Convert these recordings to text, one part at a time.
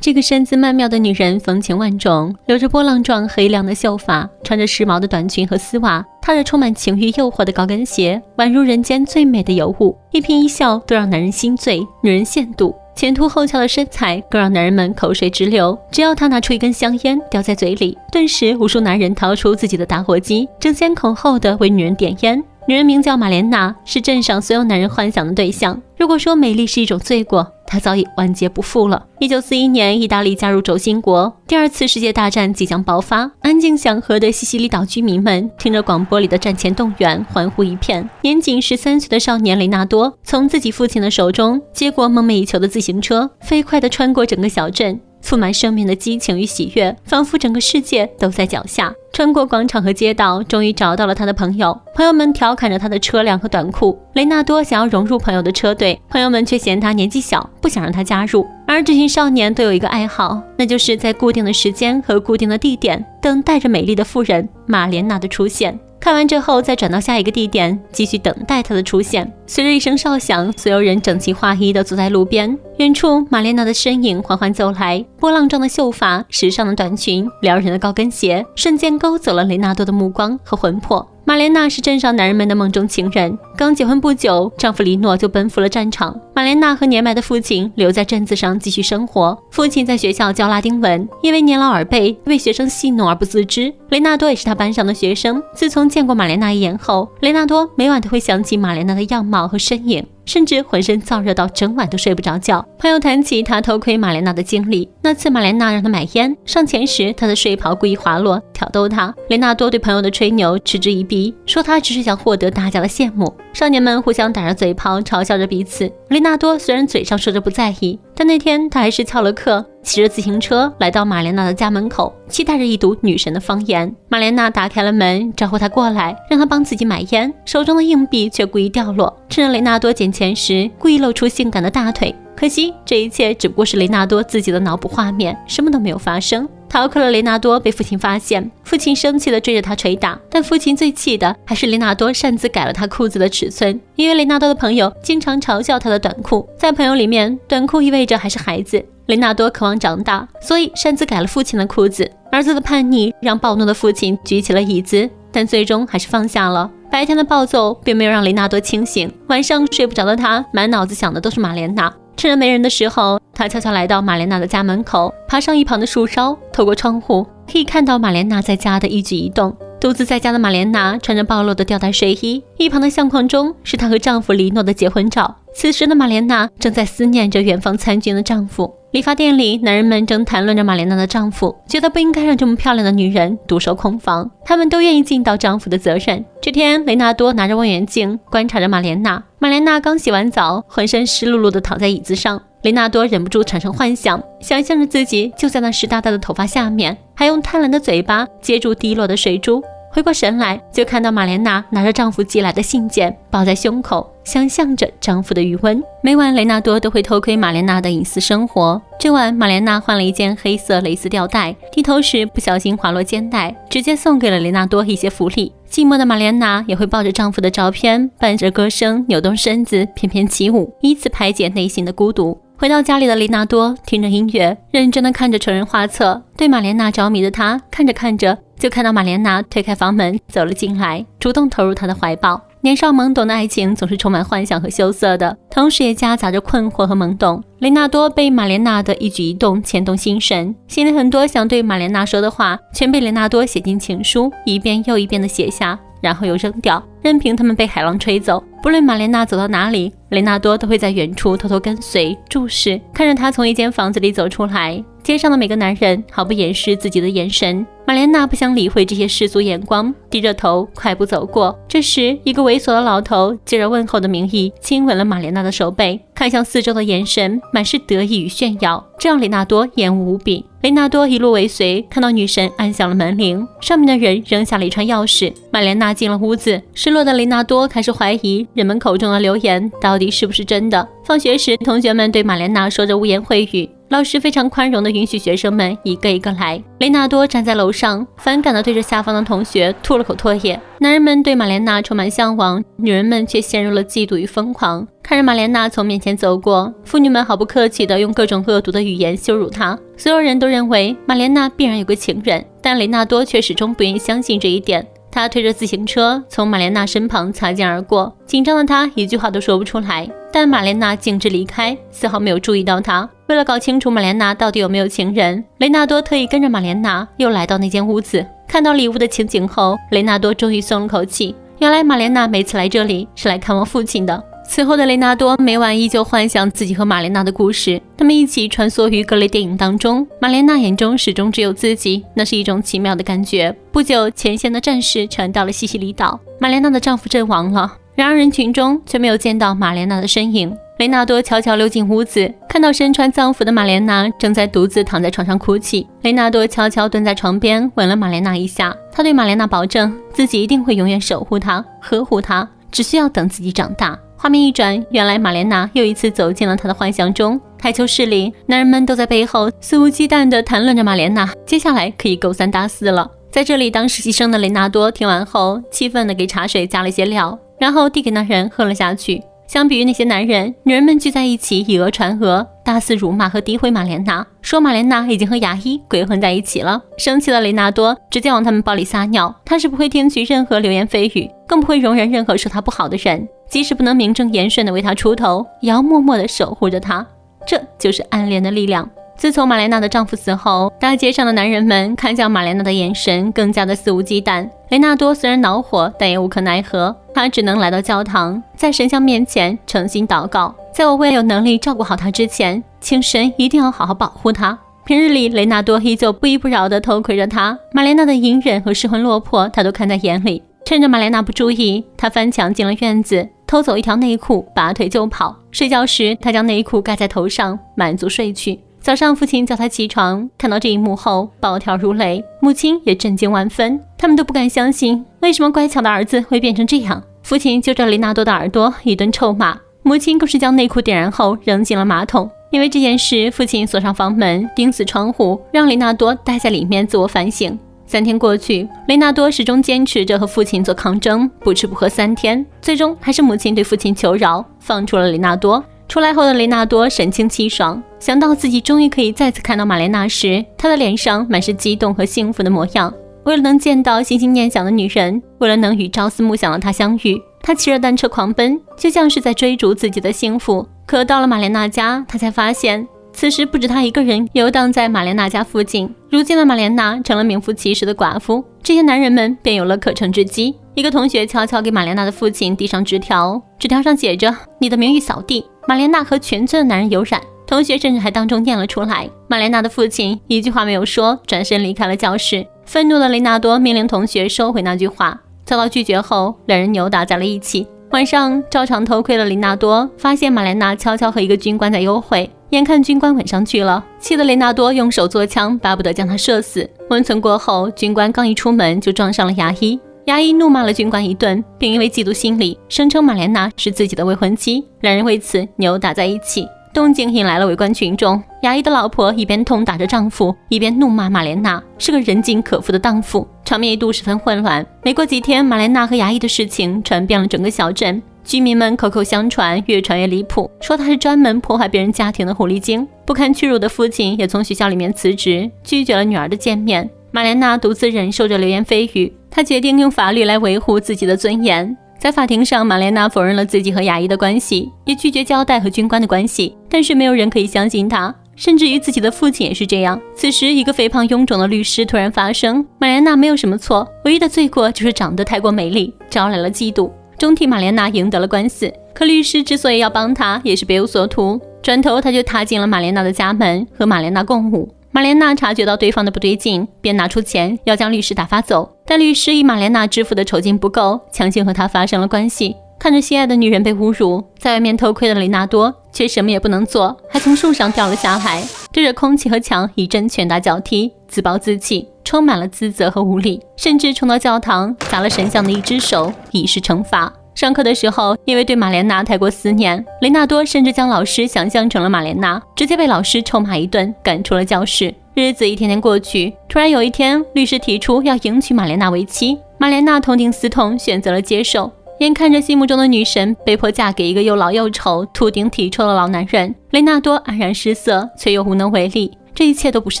这个身姿曼妙的女人风情万种，留着波浪状黑亮的秀发，穿着时髦的短裙和丝袜，踏着充满情欲诱惑的高跟鞋，宛如人间最美的尤物，一颦一笑都让男人心醉，女人羡妒。前凸后翘的身材更让男人们口水直流，只要他拿出一根香烟叼在嘴里，顿时无数男人掏出自己的打火机，争先恐后的为女人点烟。女人名叫玛莲娜，是镇上所有男人幻想的对象。如果说美丽是一种罪过，她早已万劫不复了。1941年，意大利加入轴心国，第二次世界大战即将爆发。安静祥和的西西里岛居民们听着广播里的战前动员，欢呼一片。年仅13岁的少年雷纳多从自己父亲的手中接过梦寐以求的自行车，飞快地穿过整个小镇。富满生命的激情与喜悦，仿佛整个世界都在脚下。穿过广场和街道，终于找到了他的朋友。朋友们调侃着他的车辆和短裤。雷纳多想要融入朋友的车队，朋友们却嫌他年纪小，不想让他加入。而这群少年都有一个爱好，那就是在固定的时间和固定的地点，等待着美丽的妇人玛莲娜的出现。看完之后，再转到下一个地点，继续等待她的出现。随着一声哨响，所有人整齐划一地坐在路边。远处，玛莲娜的身影缓缓走来，波浪状的秀发，时尚的短裙，撩人的高跟鞋，瞬间勾走了雷纳多的目光和魂魄。玛莲娜是镇上男人们的梦中情人，刚结婚不久，丈夫黎诺就奔赴了战场。玛莲娜和年迈的父亲留在镇子上继续生活。父亲在学校教拉丁文，因为年老耳背，为学生戏弄而不自知。雷纳多也是他班上的学生。自从见过玛莲娜一眼后，雷纳多每晚都会想起玛莲娜的样貌和身影，甚至浑身燥热到整晚都睡不着觉。朋友谈起他偷窥玛莲娜的经历，那次玛莲娜让他买烟，上前时他的睡袍故意滑落，挑逗他。雷纳多对朋友的吹牛嗤之以鼻，说他只是想获得大家的羡慕。少年们互相打着嘴炮，嘲笑着彼此。雷纳多虽然嘴上说着不在意，但那天他还是翘了课，骑着自行车来到玛莲娜的家门口，期待着一睹女神的芳颜。玛莲娜打开了门，招呼他过来，让他帮自己买烟，手中的硬币却故意掉落。趁着雷纳多捡钱时，故意露出性感的大腿。可惜这一切只不过是雷纳多自己的脑补画面，什么都没有发生。逃课了雷纳多被父亲发现，父亲生气地追着他捶打，但父亲最气的还是雷纳多擅自改了他裤子的尺寸。因为雷纳多的朋友经常嘲笑他的短裤，在朋友里面，短裤意味着还是孩子。雷纳多渴望长大，所以擅自改了父亲的裤子。儿子的叛逆让暴怒的父亲举起了椅子，但最终还是放下了。白天的暴揍并没有让雷纳多清醒，晚上睡不着的他满脑子想的都是玛莲娜。趁着没人的时候，他悄悄来到玛莲娜的家门口，爬上一旁的树梢，透过窗户可以看到玛莲娜在家的一举一动。独自在家的玛莲娜穿着暴露的吊带睡衣，一旁的相框中是她和丈夫黎诺的结婚照。此时的玛莲娜正在思念着远方参军的丈夫。理发店里，男人们正谈论着玛莲娜的丈夫，觉得不应该让这么漂亮的女人独守空房，他们都愿意尽到丈夫的责任。这天，雷纳多拿着望远镜观察着玛莲娜。玛莲娜刚洗完澡，浑身湿漉漉地躺在椅子上。雷纳多忍不住产生幻想，想象着自己就在那湿哒哒的头发下面，还用贪婪的嘴巴接住滴落的水珠。回过神来，就看到玛莲娜拿着丈夫寄来的信件，抱在胸口，想象着丈夫的余温。每晚雷纳多都会偷窥玛莲娜的隐私生活。这晚玛莲娜换了一件黑色蕾丝吊带，低头时不小心滑落肩带，直接送给了雷纳多一些福利。寂寞的玛莲娜也会抱着丈夫的照片，伴着歌声扭动身子翩翩起舞，以此排解内心的孤独。回到家里的雷纳多听着音乐，认真地看着成人画册。对玛莲娜着迷的他看着看着，就看到玛莲娜推开房门走了进来，主动投入他的怀抱。年少懵懂的爱情总是充满幻想和羞涩的，同时也夹杂着困惑和懵懂。雷纳多被玛莲娜的一举一动牵动心神，心里很多想对玛莲娜说的话全被雷纳多写进情书，一遍又一遍地写下，然后又扔掉，任凭他们被海浪吹走。不论玛莲娜走到哪里，雷纳多都会在远处偷偷跟随，注视，看着她从一间房子里走出来。街上的每个男人毫不掩饰自己的眼神。玛莲娜不想理会这些世俗眼光，低着头快步走过。这时，一个猥琐的老头借着问候的名义亲吻了玛莲娜的手背，看向四周的眼神满是得意与炫耀，这让雷纳多厌恶无比。雷纳多一路尾随，看到女神按响了门铃，上面的人扔下了一串钥匙。玛莲娜进了屋子，失落的雷纳多开始怀疑人们口中的流言到底是不是真的。放学时，同学们对玛莲娜说着污言秽语。老师非常宽容地允许学生们一个一个来。雷纳多站在楼上，反感地对着下方的同学吐了口唾液。男人们对玛莲娜充满向往，女人们却陷入了嫉妒与疯狂。看着玛莲娜从面前走过，妇女们毫不客气地用各种恶毒的语言羞辱她。所有人都认为玛莲娜必然有个情人，但雷纳多却始终不愿意相信这一点。他推着自行车从玛莲娜身旁擦肩而过，紧张的他一句话都说不出来，但玛莲娜径直离开，丝毫没有注意到他。为了搞清楚玛莲娜到底有没有情人，雷纳多特意跟着玛莲娜又来到那间屋子。看到礼物的情景后，雷纳多终于松了口气，原来玛莲娜每次来这里是来看望父亲的。此后的雷纳多每晚依旧幻想自己和玛莲娜的故事，他们一起穿梭于各类电影当中，玛莲娜眼中始终只有自己，那是一种奇妙的感觉。不久，前线的战士传到了西西里岛，玛莲娜的丈夫阵亡了，然而人群中却没有见到玛莲娜的身影。雷纳多悄悄溜进屋子，看到身穿藏服的玛莲娜正在独自躺在床上哭泣。雷纳多悄悄蹲在床边，吻了玛莲娜一下，他对玛莲娜保证自己一定会永远守护她、呵护她，只需要等自己长大。画面一转，原来玛莲娜又一次走进了他的幻想中。台球室里，男人们都在背后肆无忌惮地谈论着玛莲娜，接下来可以勾三搭四了。在这里当实习生的雷纳多听完后，气愤地给茶水加了些料，然后递给那人喝了下去。相比于那些男人，女人们聚在一起以讹传讹，大肆辱骂和诋毁玛莲娜，说玛莲娜已经和牙医鬼混在一起了。生气的雷纳多直接往他们包里撒尿，他是不会听取任何流言蜚语，更不会容忍任何说他不好的人，即使不能名正言顺地为他出头，也要默默地守护着他。这就是暗恋的力量。自从玛莲娜的丈夫死后，大街上的男人们看向玛莲娜的眼神更加的肆无忌惮。雷纳多虽然恼火，但也无可奈何，他只能来到教堂，在神像面前诚心祷告，在我未有能力照顾好他之前，请神一定要好好保护他。平日里，雷纳多依旧不依不饶地偷窥着他，玛莲娜的隐忍和失魂落魄他都看在眼里。趁着玛莲娜不注意，他翻墙进了院子，偷走一条内裤，拔腿就跑。睡觉时，他将内裤盖在头上，满足睡去。早上父亲叫他起床，看到这一幕后暴跳如雷，母亲也震惊万分，他们都不敢相信，为什么乖巧的儿子会变成这样。父亲就着雷纳多的耳朵一顿臭骂，母亲更是将内裤点燃后扔进了马桶。因为这件事，父亲锁上房门，钉死窗户，让雷纳多待在里面自我反省。3天过去，雷纳多始终坚持着和父亲做抗争，不吃不喝3天，最终还是母亲对父亲求饶，放出了雷纳多。出来后的雷纳多神清气爽，想到自己终于可以再次看到玛莲娜时，他的脸上满是激动和幸福的模样。为了能见到心心念想的女人，为了能与朝思暮想的她相遇，他骑着单车狂奔，就像是在追逐自己的幸福。可到了玛莲娜家，他才发现此时不止他一个人游荡在玛莲娜家附近。如今的玛莲娜成了名副其实的寡妇，这些男人们便有了可乘之机。一个同学悄悄给玛莲娜的父亲递上纸条，纸条上写着：“你的名誉扫地，玛莲娜和全村的男人有染。”同学甚至还当众念了出来。玛莲娜的父亲一句话没有说，转身离开了教室。愤怒的雷纳多命令同学收回那句话，遭到拒绝后，两人扭打在了一起。晚上照常偷窥的雷纳多发现玛莲娜悄悄和一个军官在幽会，眼看军官吻上去了，气得雷纳多用手作枪，巴不得将他射死。温存过后，军官刚一出门就撞上了牙医。牙医怒骂了军官一顿，并因为嫉妒心理，声称玛莲娜是自己的未婚妻，两人为此扭打在一起。动静引来了围观群众，牙医的老婆一边痛打着丈夫，一边怒骂玛莲娜是个人尽可夫的荡妇，场面一度十分混乱。没过几天，玛莲娜和牙医的事情传遍了整个小镇，居民们口口相传，越传越离谱，说她是专门破坏别人家庭的狐狸精。不堪屈辱的父亲也从学校里面辞职，拒绝了女儿的见面。玛莲娜独自忍受着流言蜚语，她决定用法律来维护自己的尊严。在法庭上，玛莲娜否认了自己和牙医的关系，也拒绝交代和军官的关系，但是没有人可以相信她，甚至于自己的父亲也是这样。此时，一个肥胖臃肿的律师突然发声，玛莲娜没有什么错，唯一的罪过就是长得太过美丽，招来了嫉妒，终替玛莲娜赢得了官司。可律师之所以要帮她，也是别有所图，转头他就踏进了玛莲娜的家门，和玛莲娜共舞。玛莲娜察觉到对方的不对劲，便拿出钱要将律师打发走，但律师以玛莲娜支付的酬金不够，强行和她发生了关系。看着心爱的女人被侮辱，在外面偷窥的雷纳多却什么也不能做，还从树上掉了下来，对着空气和墙一阵拳打脚踢，自暴自弃，充满了自责和无力，甚至冲到教堂砸了神像的一只手，以示惩罚。上课的时候，因为对玛莲娜太过思念，雷纳多甚至将老师想象成了玛莲娜，直接被老师臭骂一顿，赶出了教室。日子一天天过去，突然有一天，律师提出要迎娶玛莲娜为妻，玛莲娜痛定思痛，选择了接受。眼看着心目中的女神被迫嫁给一个又老又丑、秃顶体臭的老男人，雷纳多黯然失色，却又无能为力。这一切都不是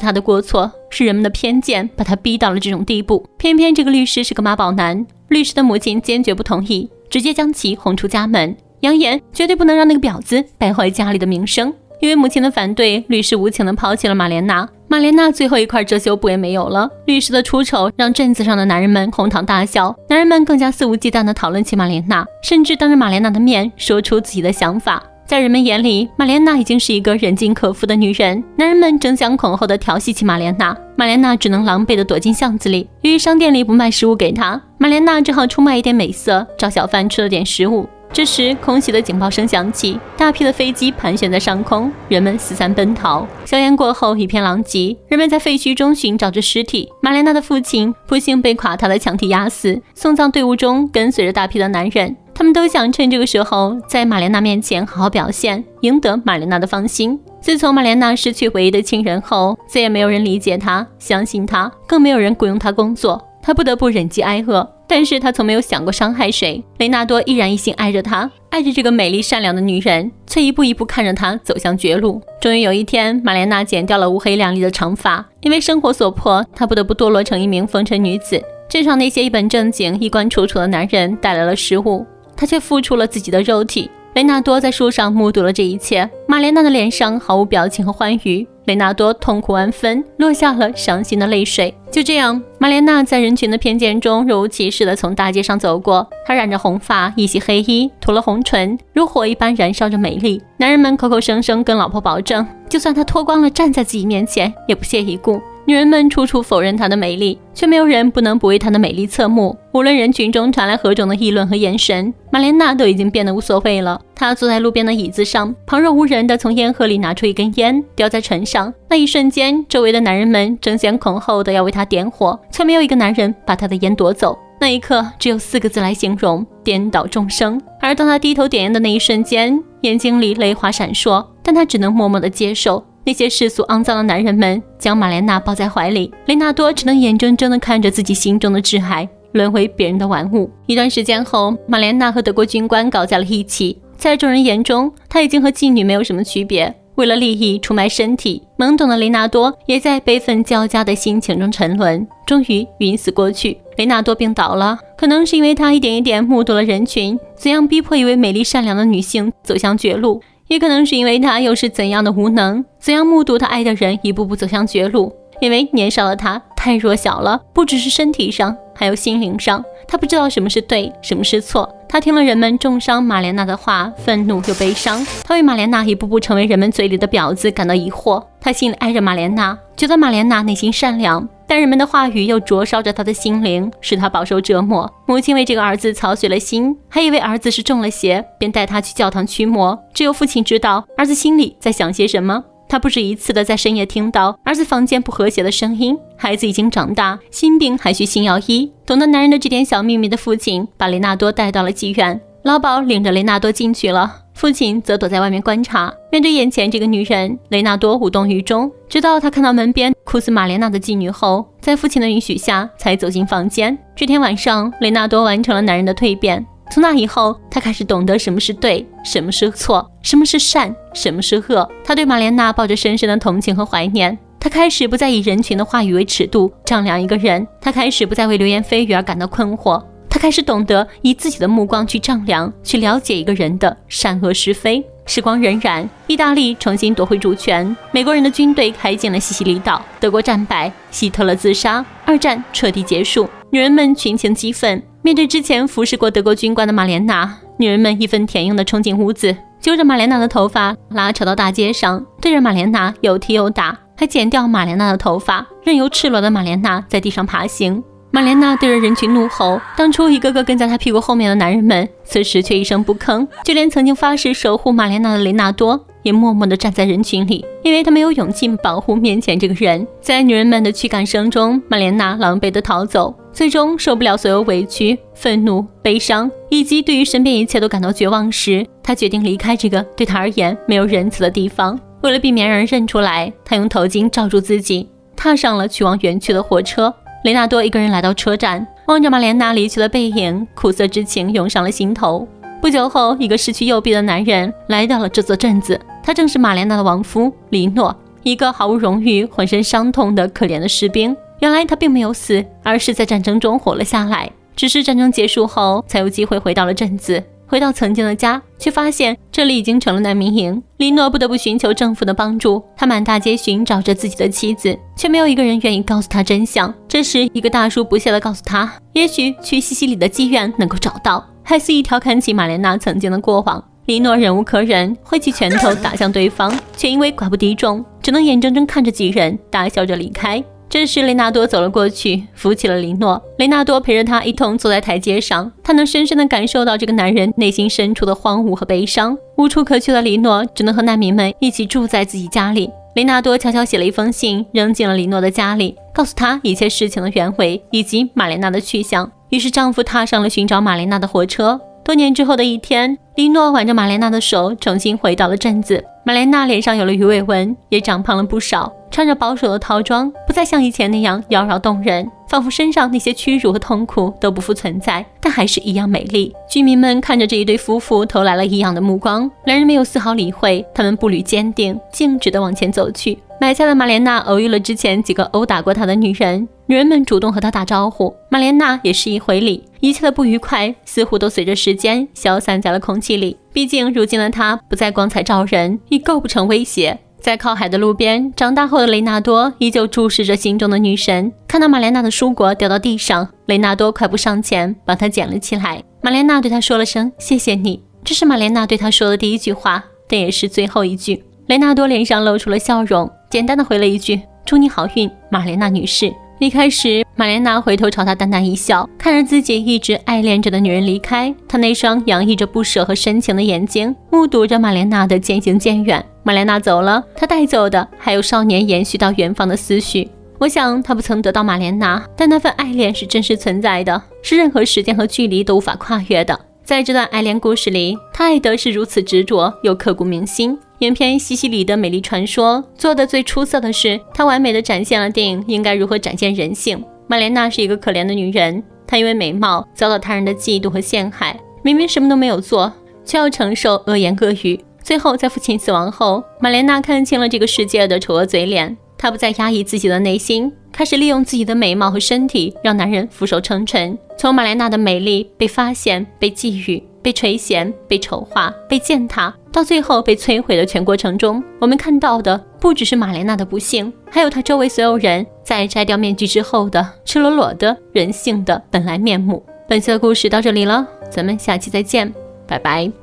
他的过错，是人们的偏见把他逼到了这种地步。偏偏这个律师是个妈宝男，律师的母亲坚决不同意，直接将其轰出家门，扬言绝对不能让那个婊子败坏家里的名声。因为母亲的反对，律师无情地抛弃了玛莲娜。玛莲娜最后一块遮羞布也没有了。律师的出丑让镇子上的男人们哄堂大笑，男人们更加肆无忌惮地讨论起玛莲娜，甚至当着玛莲娜的面说出自己的想法。在人们眼里，玛莲娜已经是一个人尽可夫的女人，男人们争相恐后地调戏起玛莲娜，玛莲娜只能狼狈地躲进巷子里。由于商店里不卖食物给她，玛莲娜只好出卖一点美色，找小贩吃了点食物。这时，空袭的警报声响起，大批的飞机盘旋在上空，人们四散奔逃。硝烟过后，一片狼藉，人们在废墟中寻找着尸体。玛莲娜的父亲不幸被垮塌的墙体压死，送葬队伍中跟随着大批的男人，他们都想趁这个时候在玛莲娜面前好好表现，赢得玛莲娜的芳心。自从玛莲娜失去唯一的亲人后，再也没有人理解她，相信她，更没有人雇佣她工作，她不得不忍饥挨饿。但是他从没有想过伤害谁，雷纳多依然一心爱着她，爱着这个美丽善良的女人，却一步一步看着她走向绝路。终于有一天，玛莲娜剪掉了乌黑亮丽的长发，因为生活所迫，她不得不堕落成一名风尘女子。镇上那些一本正经、衣冠楚楚的男人带来了食物，她却付出了自己的肉体。雷纳多在树上目睹了这一切，玛莲娜的脸上毫无表情和欢愉，雷纳多痛苦万分，落下了伤心的泪水。就这样，玛莲娜在人群的偏见中若无其事地从大街上走过，她染着红发，一袭黑衣，涂了红唇，如火一般燃烧着美丽。男人们口口声声跟老婆保证，就算她脱光了站在自己面前，也不屑一顾。女人们处处否认她的美丽，却没有人不能不为她的美丽侧目。无论人群中传来何种的议论和眼神，玛莲娜都已经变得无所谓了。她坐在路边的椅子上，旁若无人地从烟盒里拿出一根烟，叼在唇上。那一瞬间，周围的男人们争先恐后的要为她点火，却没有一个男人把她的烟夺走。那一刻，只有4个字来形容：颠倒众生。而当她低头点烟的那一瞬间，眼睛里泪花闪烁，但她只能默默地接受。那些世俗肮脏的男人们将玛莲娜抱在怀里，雷纳多只能眼睁睁地看着自己心中的挚爱沦为别人的玩物。一段时间后，玛莲娜和德国军官搞在了一起，在众人眼中，她已经和妓女没有什么区别。为了利益出卖身体，懵懂的雷纳多也在悲愤交加的心情中沉沦，终于晕死过去。雷纳多病倒了，可能是因为他一点一点目睹了人群怎样逼迫一位美丽善良的女性走向绝路，也可能是因为他又是怎样的无能，怎样目睹他爱的人一步步走向绝路。因为年少的他太弱小了，不只是身体上，还有心灵上，他不知道什么是对，什么是错。他听了人们重伤玛莲娜的话，愤怒又悲伤。他为玛莲娜一步步成为人们嘴里的婊子感到疑惑。他心里爱着玛莲娜，觉得玛莲娜内心善良，但人们的话语又灼烧着他的心灵，使他饱受折磨。母亲为这个儿子操碎了心，还以为儿子是中了邪，便带他去教堂驱魔。只有父亲知道儿子心里在想些什么。他不止一次的在深夜听到儿子房间不和谐的声音。孩子已经长大，心病还需心药医。懂得男人的这点小秘密的父亲把雷纳多带到了妓院，老鸨领着雷纳多进去了，父亲则躲在外面观察。面对眼前这个女人，雷纳多无动于衷，直到他看到门边哭死玛莲娜的妓女后，在父亲的允许下才走进房间。这天晚上，雷纳多完成了男人的蜕变。从那以后，他开始懂得什么是对，什么是错，什么是善，什么是恶。他对玛莲娜抱着深深的同情和怀念。他开始不再以人群的话语为尺度丈量一个人，他开始不再为流言蜚语而感到困惑。他开始懂得以自己的目光去丈量，去了解一个人的善恶是非。时光荏苒，意大利重新夺回主权，美国人的军队开进了西西里岛，德国战败，希特勒自杀，二战彻底结束。女人们群情激愤，面对之前服侍过德国军官的玛莲娜，女人们义愤填膺地冲进屋子，揪着玛莲娜的头发拉扯到大街上，对着玛莲娜又踢又打，还剪掉玛莲娜的头发，任由赤裸的玛莲娜在地上爬行。玛莲娜对着人群怒吼，当初一个个跟在她屁股后面的男人们此时却一声不吭，就连曾经发誓守护玛莲娜的雷纳多也默默地站在人群里，因为他没有勇气保护面前这个人。在女人们的驱赶声中，玛莲娜狼狈地逃走。最终受不了所有委屈、愤怒、悲伤，以及对于身边一切都感到绝望时，他决定离开这个对他而言没有仁慈的地方。为了避免让人认出来，他用头巾罩住自己，踏上了去往园区的火车。雷纳多一个人来到车站，望着玛莲娜离去的背影，苦涩之情涌上了心头。不久后，一个失去右臂的男人来到了这座镇子，他正是玛莲娜的亡夫黎诺，一个毫无荣誉、浑身伤痛的可怜的士兵。原来他并没有死，而是在战争中活了下来，只是战争结束后才有机会回到了镇子，回到曾经的家，却发现这里已经成了难民营。黎诺不得不寻求政府的帮助，他满大街寻找着自己的妻子，却没有一个人愿意告诉他真相。这时，一个大叔不屑地告诉他，也许去西西里的妓院能够找到，还肆意调侃起玛莲娜曾经的过往。黎诺忍无可忍，挥起拳头打向对方，却因为寡不敌众，只能眼睁睁看着几人大笑着离开。这时雷纳多走了过去，扶起了黎诺。雷纳多陪着他一同坐在台阶上，他能深深地感受到这个男人内心深处的荒芜和悲伤。无处可去的黎诺只能和难民们一起住在自己家里。雷纳多悄悄写了一封信，扔进了黎诺的家里，告诉他一切事情的原委以及玛莲娜的去向。于是丈夫踏上了寻找玛莲娜的火车。多年之后的一天，黎诺挽着玛莲娜的手重新回到了镇子。玛莲娜脸上有了鱼尾纹，也长胖了不少，穿着保守的套装，不再像以前那样妖娆动人，仿佛身上那些屈辱和痛苦都不复存在，但还是一样美丽。居民们看着这一对夫妇投来了异样的目光，两人没有丝毫理会，他们步履坚定，径直地往前走去。买菜的玛莲娜偶遇了之前几个殴打过她的女人，女人们主动和她打招呼，玛莲娜也是一回礼。一切的不愉快似乎都随着时间消散在了空气里，毕竟如今的她不再光彩照人，已构不成威胁。在靠海的路边，长大后的雷纳多依旧注视着心中的女神。看到玛莲娜的蔬果掉到地上，雷纳多快步上前帮她捡了起来。玛莲娜对他说了声谢谢你，这是玛莲娜对他说的第一句话，但也是最后一句。雷纳多脸上露出了笑容，简单的回了一句祝你好运，玛莲娜女士。离开时，玛莲娜回头朝他淡淡一笑，看着自己一直爱恋着的女人离开，她那双洋溢着不舍和深情的眼睛目睹着玛莲娜的渐行渐远。玛莲娜走了，她带走的还有少年延续到远方的思绪。我想他不曾得到玛莲娜，但那份爱恋是真实存在的，是任何时间和距离都无法跨越的。在这段爱恋故事里，他爱的是如此执着又刻骨铭心。影片《西西里的美丽传说》做的最出色的是，它完美的展现了电影应该如何展现人性。玛莲娜是一个可怜的女人，她因为美貌遭到他人的嫉妒和陷害，明明什么都没有做，却要承受恶言恶语。最后在父亲死亡后，玛莲娜看清了这个世界的丑恶嘴脸，她不再压抑自己的内心，开始利用自己的美貌和身体让男人俯首称臣。从玛莲娜的美丽被发现、被觊觎、被垂涎、被丑化、被践踏，到最后被摧毁的全过程中，我们看到的不只是玛莲娜的不幸，还有她周围所有人在摘掉面具之后的赤裸裸的人性的本来面目。本期的故事到这里了，咱们下期再见，拜拜。